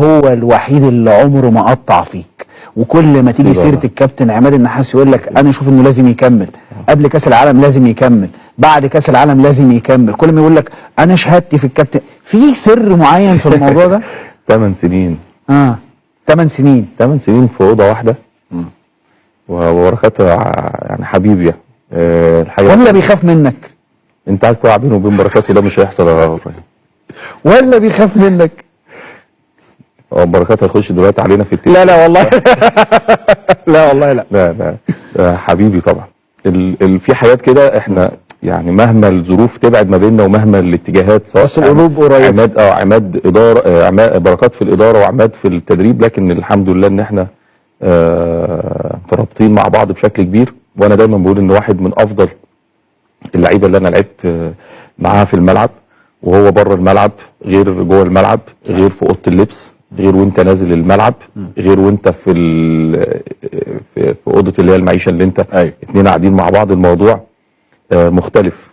هو الوحيد اللي عمره ما قطع فيك، وكل ما تيجي سيره الكابتن عماد النحاس يقول لك انا اشوف انه لازم يكمل، قبل كاس العالم لازم يكمل، بعد كاس العالم لازم يكمل، كل ما يقول لك انا شهادتي في الكابتن. في سر معين في الموضوع ده؟ 8 سنين. 8 سنين. 8 سنين في اوضه واحده. وبركات يعني حبيبي. ولا بيخاف منك؟ انت عايز تلعب بينه وبين بركات وده مش هيحصل يا ابراهيم. ولا بيخاف منك؟ بركات هيخش دلوقتي علينا في لا لا والله لا والله لا لا حبيبي طبعا. في حاجات كده احنا يعني مهما الظروف تبعد ما بيننا ومهما الاتجاهات، سواء بس القلوب قريبه. عماد اداره، بركات في الاداره وعماد في التدريب، لكن الحمد لله ان احنا مترابطين مع بعض بشكل كبير. وانا دايما بقول ان واحد من افضل اللعيبه اللي انا لعبت معاها في الملعب وهو بره الملعب غير جوه الملعب، غير في اوضه اللبس، غير وانت نازل الملعب، غير وانت في اوضه اللي هي المعيشه اللي انت اتنين قاعدين مع بعض، الموضوع مختلف.